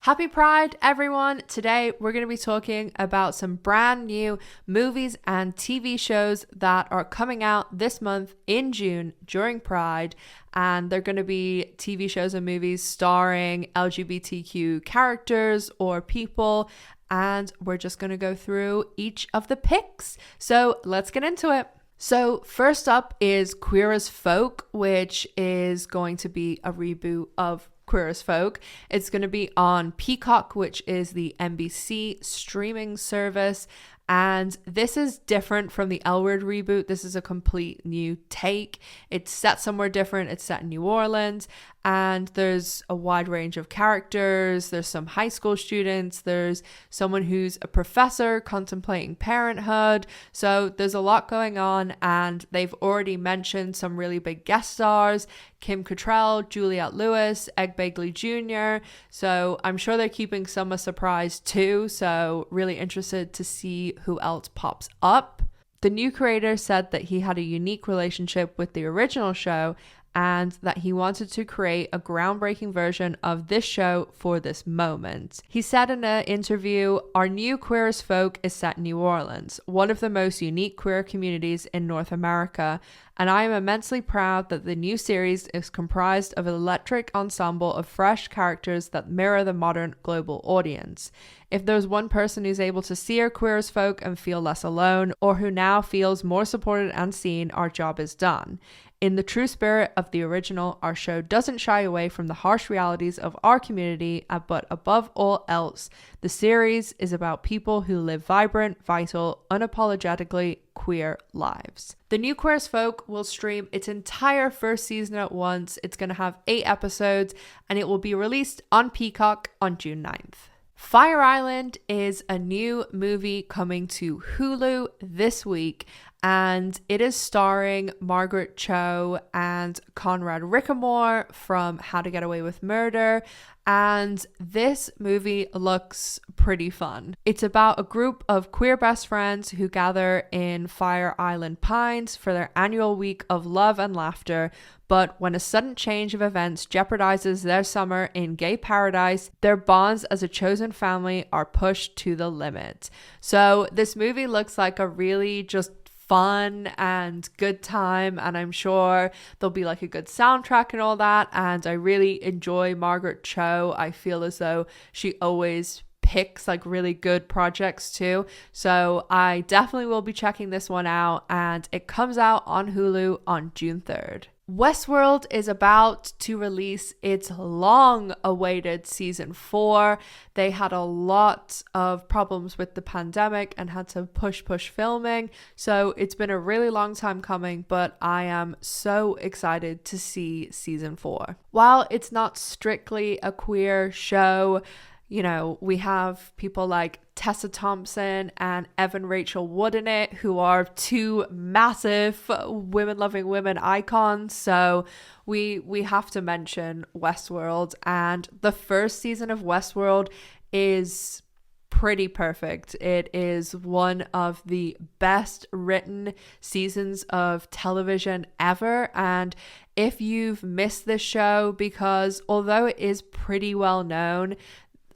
Happy Pride, everyone! Today we're going to be talking about some brand new movies and TV shows that are coming out this month in June during Pride, and they're going to be TV shows and movies starring LGBTQ characters or people, and we're just going to go through each of the picks. So let's get into it. So first up is Queer as Folk, which is going to be a reboot of Queer as Folk. It's going to be on Peacock, which is the NBC streaming service. And this is different from the L Word reboot. This is a complete new take. It's set somewhere different. It's set in New Orleans. And there's a wide range of characters. There's some high school students. There's someone who's a professor contemplating parenthood. So there's a lot going on. And they've already mentioned some really big guest stars. Kim Cattrall, Juliette Lewis, Ed Begley Jr. So I'm sure they're keeping some a surprise too. So really interested to see who else pops up. The new creator said that he had a unique relationship with the original show and that he wanted to create a groundbreaking version of this show for this moment. He said in an interview, "Our new Queer as Folk is set in New Orleans, one of the most unique queer communities in North America, and I am immensely proud that the new series is comprised of an electric ensemble of fresh characters that mirror the modern global audience. If there's one person who's able to see our Queer as Folk and feel less alone, or who now feels more supported and seen, our job is done. In the true spirit of the original, our show doesn't shy away from the harsh realities of our community, but above all else, the series is about people who live vibrant, vital, unapologetically queer lives." The new Queer as Folk will stream its entire first season at once. It's going to have 8 episodes, and it will be released on Peacock on June 9th. Fire Island is a new movie coming to Hulu this week, and it is starring Margaret, Choo and Conrad Ricamore from How to Get Away with Murder, and this movie looks pretty fun. It's about a group of queer best friends who gather in Fire Island Pines for their annual week of love and laughter, but when a sudden change of events jeopardizes their summer in gay paradise, their bonds as a chosen family are pushed to the limit. So this movie looks like a really just fun and good time, and I'm sure there'll be like a good soundtrack and all that, and I really enjoy Margaret Choo. I feel as though she always picks like really good projects too, so I definitely will be checking this one out, and it comes out on Hulu on June 3rd. Westworld is about to release its long-awaited season 4. They had a lot of problems with the pandemic and had to push filming, so it's been a really long time coming, but I am so excited to see season 4. While it's not strictly a queer show, you know, we have people like Tessa Thompson and Evan Rachel Wood in it, who are 2 massive women-loving women icons. So we have to mention Westworld, and the first season of Westworld is pretty perfect. It is one of the best written seasons of television ever, and if you've missed this show, because although it is pretty well known,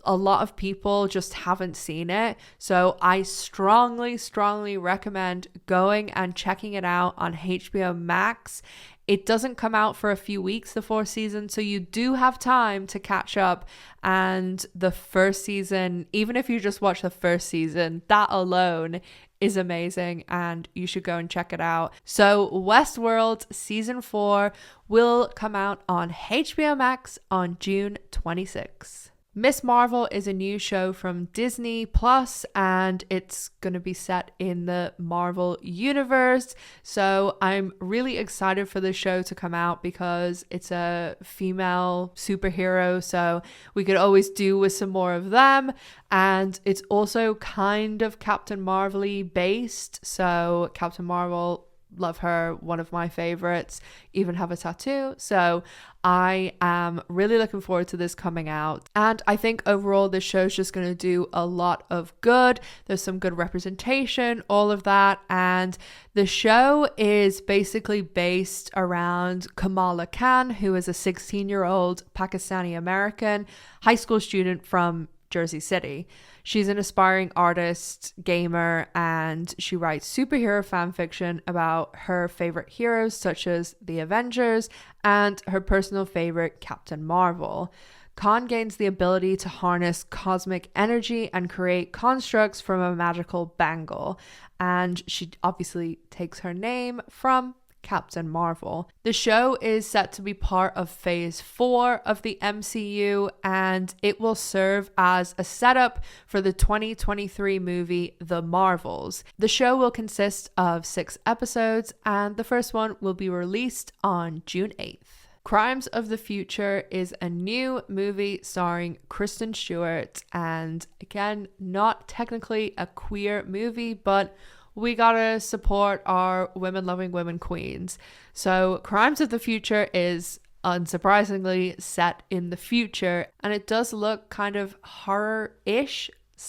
a lot of people just haven't seen it. So I strongly recommend going and checking it out on HBO Max. It doesn't come out for a few weeks, the 4th season, so you do have time to catch up. And the first season, even if you just watch the first season, that alone is amazing, and you should go and check it out. So Westworld season 4 will come out on HBO Max on June 26th. Miss Marvel is a new show from Disney Plus, and it's going to be set in the Marvel universe. So I'm really excited for the show to come out because it's a female superhero, so we could always do with some more of them. And it's also kind of Captain Marvel-y based. So Captain Marvel love her, one of my favorites, even have a tattoo. So I am really looking forward to this coming out. And I think overall this show's just going to do a lot of good. There's some good representation, all of that. And the show is basically based around Kamala Khan, who is a 16-year-old Pakistani American high school student from Jersey City. She's an aspiring artist, gamer, and she writes superhero fan fiction about her favorite heroes such as the Avengers and her personal favorite, Captain Marvel. Khan gains the ability to harness cosmic energy and create constructs from a magical bangle, and she obviously takes her name from Captain Marvel. The show is set to be part of phase 4 of the MCU, and it will serve as a setup for the 2023 movie The Marvels. The show will consist of 6 episodes, and the first one will be released on June 8th. Crimes of the Future is a new movie starring Kristen Stewart, and again, not technically a queer movie, but we gotta support our women-loving women queens. So Crimes of the Future is unsurprisingly set in the future, and it does look kind of horror-ish /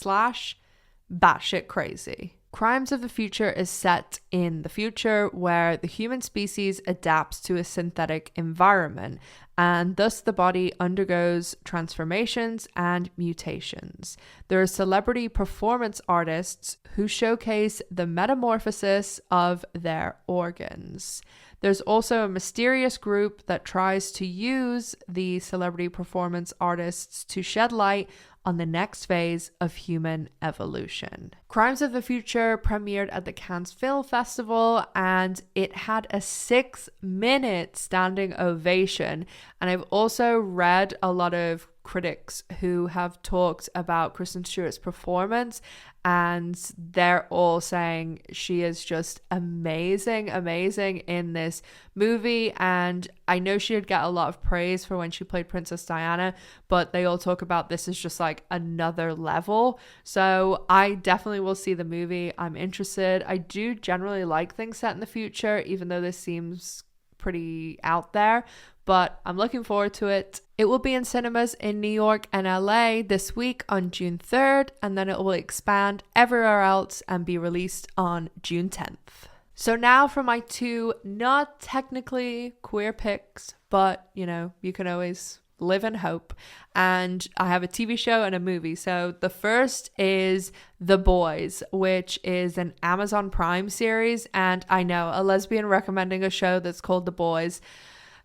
batshit crazy. Crimes of the Future is set in the future where the human species adapts to a synthetic environment, and thus the body undergoes transformations and mutations. There are celebrity performance artists who showcase the metamorphosis of their organs. There's also a mysterious group that tries to use the celebrity performance artists to shed light on the next phase of human evolution. Crimes of the Future premiered at the Cannes Film Festival, and it had a 6-minute standing ovation. And I've also read a lot of critics who have talked about Kristen Stewart's performance, and they're all saying she is just amazing in this movie. And I know she did get a lot of praise for when she played Princess Diana, but they all talk about this is just like another level. So I definitely will see the movie. I'm interested. I do generally like things set in the future, even though this seems pretty out there, but I'm looking forward to it. It will be in cinemas in New York and LA this week on June 3rd, and then it will expand everywhere else and be released on June 10th. So now for my 2 not technically queer picks, but you know, you can always live in hope. And I have a TV show and a movie. So the first is The Boys, which is an Amazon Prime series. And I know, a lesbian recommending a show that's called The Boys.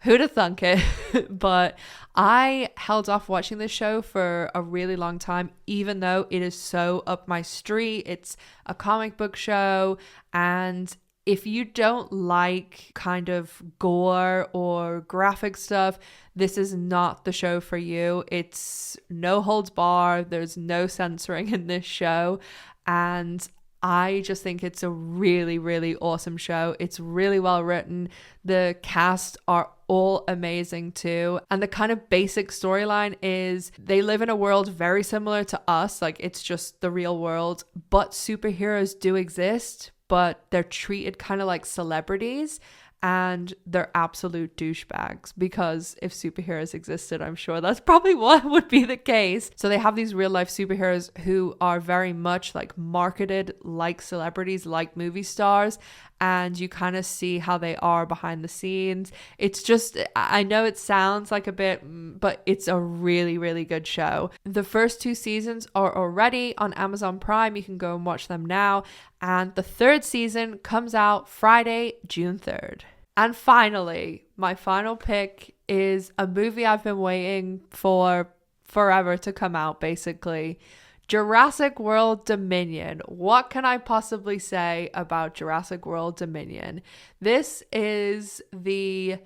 Who'd have thunk it? But I held off watching this show for a really long time, even though it is so up my street. It's a comic book show, and if you don't like kind of gore or graphic stuff, this is not the show for you. It's no holds barred. There's no censoring in this show. And I just think it's a really, really awesome show. It's really well written. The cast are all amazing too. And the kind of basic storyline is they live in a world very similar to us. Like, it's just the real world, but superheroes do exist, but they're treated kind of like celebrities, and they're absolute douchebags, because if superheroes existed, I'm sure that's probably what would be the case. So they have these real life superheroes who are very much like marketed like celebrities, like movie stars, and you kind of see how they are behind the scenes. It's just, I know it sounds like a bit, but it's a really, really good show. The first 2 seasons are already on Amazon Prime. You can go and watch them now. And the 3rd season comes out Friday, June 3rd. And finally, my final pick is a movie I've been waiting for forever to come out, basically. Jurassic World Dominion. What can I possibly say about Jurassic World Dominion? This is the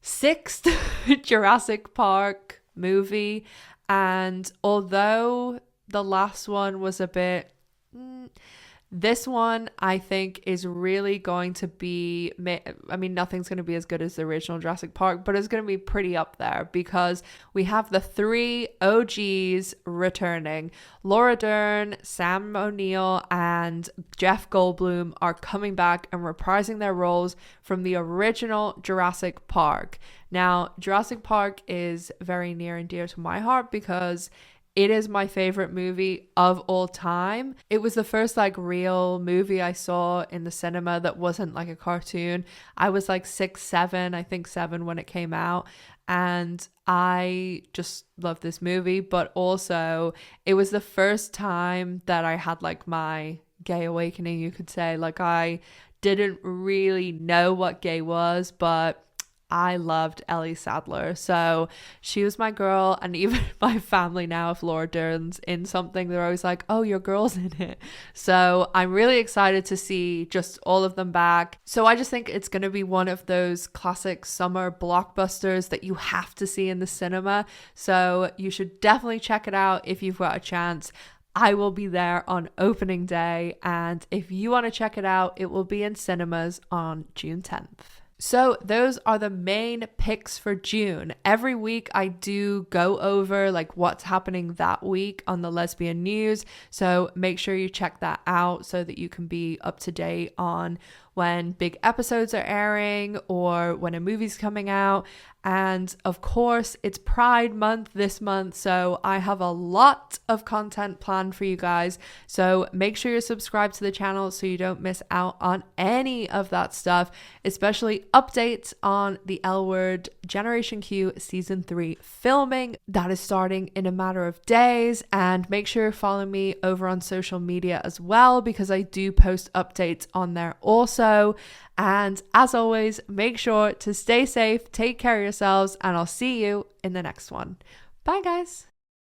6th Jurassic Park movie, and although the last one was a bit This one I think is really going to be, I mean, nothing's going to be as good as the original Jurassic Park, but it's going to be pretty up there because we have the 3 OGs returning. Laura Dern, Sam O'Neill, and Jeff Goldblum are coming back and reprising their roles from the original Jurassic Park. Now, Jurassic Park is very near and dear to my heart because it is my favorite movie of all time. It was the first like real movie I saw in the cinema that wasn't like a cartoon. I was like 6, 7, I think 7 when it came out. And I just love this movie, but also it was the first time that I had like my gay awakening, you could say. Like I didn't really know what gay was, but I loved Ellie Sadler, so she was my girl. And even my family now, if Laura Dern's in something, they're always like, oh, your girl's in it. So I'm really excited to see just all of them back. So I just think it's going to be one of those classic summer blockbusters that you have to see in the cinema. So you should definitely check it out if you've got a chance. I will be there on opening day, and if you want to check it out, it will be in cinemas on June 10th. So those are the main picks for June. Every week I do go over like what's happening that week on the lesbian news. So make sure you check that out so that you can be up to date on when big episodes are airing or when a movie's coming out. And of course, it's Pride Month this month, so I have a lot of content planned for you guys. So make sure you're subscribed to the channel so you don't miss out on any of that stuff, especially updates on the L Word Generation Q Season 3 filming. That is starting in a matter of days. And make sure you follow me over on social media as well, because I do post updates on there also. And as always, make sure to stay safe, take care of yourselves, and I'll see you in the next one. Bye, guys.